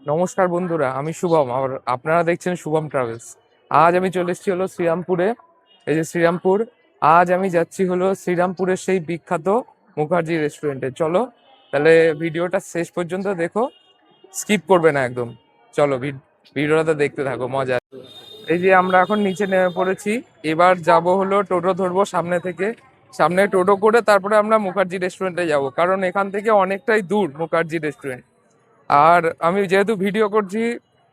নমস্কার বন্ধুরা, আমি শুভম আর আপনারা দেখছেন শুভম ট্রাভেলস। আজ আমি চলে এসেছি হলো শ্রীরামপুরে। এই যে শ্রীরামপুর। আজ আমি যাচ্ছি হলো শ্রীরামপুরের সেই বিখ্যাত মুখার্জি রেস্টুরেন্টে। চলো তাহলে ভিডিওটা শেষ পর্যন্ত দেখো, স্কিপ করবে না একদম। চলো ভিডিওটা দেখতে থাকো, মজা। এই যে আমরা এখন নিচে নেমে পড়েছি। এবার যাব হলো টোটো ধরবো সামনে থেকে। সামনে টোটো করে তারপরে আমরা মুখার্জি রেস্টুরেন্টে যাব, কারণ এখান থেকে অনেকটাই দূর মুখার্জি রেস্টুরেন্ট। আর আমি যেহেতু ভিডিও করছি,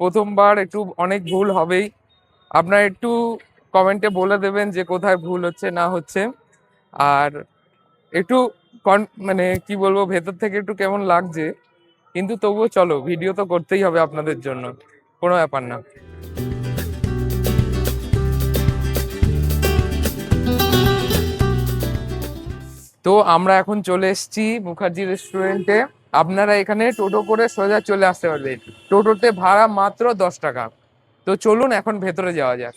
প্রথমবার একটু অনেক ভুল হবেই। আপনারা একটু কমেন্টে বলে দেবেন যে কোথায় ভুল হচ্ছে না হচ্ছে। আর একটু মানে কি বলবো, ভেতর থেকে একটু কেমন লাগছে, কিন্তু তবুও চলো, ভিডিও তো করতেই হবে আপনাদের জন্য, কোনো ব্যাপার না। তো আমরা এখন চলে এসেছি মুখার্জি রেস্টুরেন্টে। আপনারা এখানে টোটো করে সোজা চলে আসতে পারবেন। টোটোতে ভাড়া মাত্র 10 টাকা। তো চলুন এখন ভেতরে যাওয়া যাক।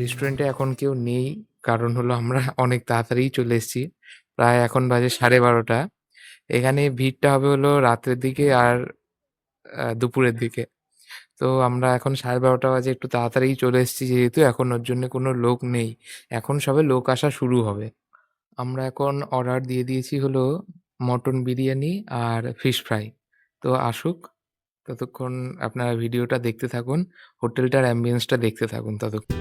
রেস্টুরেন্টে এখন কেউ নেই, কারণ হলো আমরা অনেক তাড়াতাড়ি চলে এসেছি। প্রায় এখন বাজে 12:30। এখানে ভিড়টা হবে হলো রাতের দিকে আর দুপুরের দিকে। তো আমরা এখন 12:30 বাজে একটু তাড়াতাড়ি চলে এসেছি, যেহেতু এখন ওর জন্য কোনো লোক নেই। এখন সবে লোক আসা শুরু হবে। আমরা এখন অর্ডার দিয়ে দিয়েছি হলো মটন বিরিয়ানি আর ফিশ ফ্রাই। তো আসুক, ততক্ষণ আপনারা ভিডিওটা দেখতে থাকুন, হোটেলটার অ্যাম্বিয়েন্সটা দেখতে থাকুন ততক্ষণ।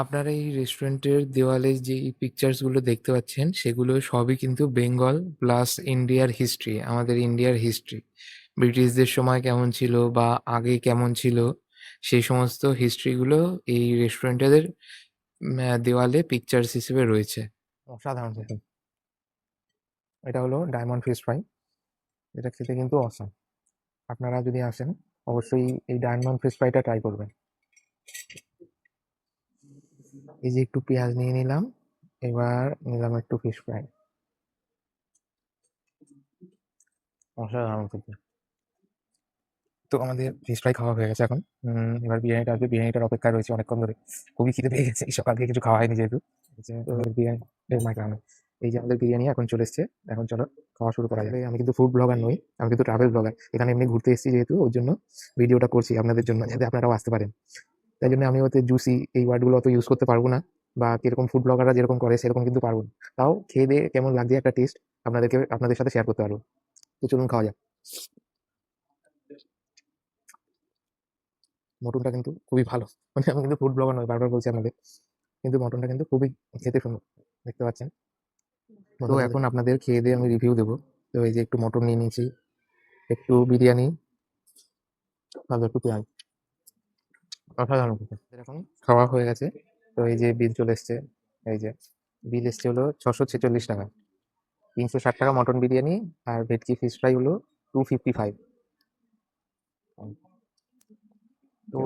আপনারা এই রেস্টুরেন্টের দেওয়ালে যে পিকচার্স গুলো দেখতে পাচ্ছেন, সেগুলো সবই কিন্তু বেঙ্গল প্লাস ইন্ডিয়ার হিস্ট্রি, আমাদের ইন্ডিয়ার হিস্ট্রি। ব্রিটিশদের সময় কেমন ছিল বা আগে কেমন ছিল, সেই সমস্ত হিস্ট্রিগুলো এই রেস্টুরেন্টের দেওয়ালে পিকচার্স হিসেবে রয়েছে। অসাধারণ খেতে। এটা হলো ডায়মন্ড ফিশ ফ্রাই। এটা খেতে কিন্তু অসাম। আপনারা যদি আসেন, অবশ্যই এই ডায়মন্ড ফিশ ফ্রাইটা ট্রাই করবেন। এই যে একটু পেঁয়াজ নিয়ে নিলাম, এবার নিলাম একটু ফিশ ফ্রাই। অসাধারণ খেতে। তো আমাদের ফিশ ফ্রাই খাওয়া হয়ে গেছে এখন। এবার বিরিয়ানিটা আসবে, বিরিয়ানিটার অপেক্ষায় রয়েছে অনেকক্ষণ ধরে। খুবই খিদে পেয়ে গেছে, এই সকাল থেকে কিছু খাওয়া হয়নি যেহেতু। তো বিরিয়ানি মাইক্রোওভেন। এই যে আমাদের বিরিয়ানি এখন চলে এসছে। এখন চলো খাওয়া শুরু করা যাবে। আমি কিন্তু ফুড ব্লগার নই, আমি কিন্তু ট্রাভেল ব্লগার। এখানে এমনি ঘুরতে এসেছি যেহেতু, ওর জন্য ভিডিওটা করছি আপনাদের জন্য, যাতে আপনারাও আসতে পারেন। তাই জন্য আমি ওতে জুসি এই ওয়ার্ডগুলো অত ইউজ করতে পারবো না, বা কিরকম ফুড ব্লগাররা যেরকম করে সেরকম কিন্তু পারবো না। তাও খেয়ে দিয়ে কেমন লাগছে একটা টেস্ট আপনাদের সাথে শেয়ার করতে পারবো। তো চলুন খাওয়া যাক। মটনটা কিন্তু খুবই ভালো। মানে আমি কিন্তু ফুড ব্লগার নই, বারবার বলছি আপনাদের, কিন্তু মটনটা কিন্তু খুবই খেতে সুন্দর, দেখতে পাচ্ছেন। তো এখন আপনাদের খেয়ে দিয়ে আমি রিভিউ দেবো। তো এই যে একটু মটন নিয়ে নিয়েছি, একটু বিরিয়ানি, আর একটু পেঁয়াজ। অসাধারণ খেতে। এখন খাওয়া হয়ে গেছে। তো এই যে বিল চলে এসছে। এই যে বিল এসছে হলো 646 টাকা। 360 টাকা মটন বিরিয়ানি, আর ভেটকি ফিশ ফ্রাই হলো 255। তো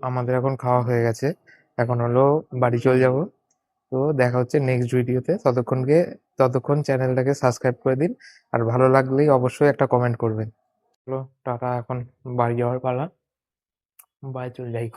আমাদের এখন খাওয়া হয়ে গেছে, এখন হলো বাড়ি চলে যাব। তো দেখা হচ্ছে নেক্সট ভিডিওতে। ততক্ষণ চ্যানেলটাকে সাবস্ক্রাইব করে দিন, আর ভালো লাগলেই অবশ্যই একটা কমেন্ট করবেন। চলো টাটা, এখন বাড়ি যাওয়ার পালা। বাই, চলে যাই।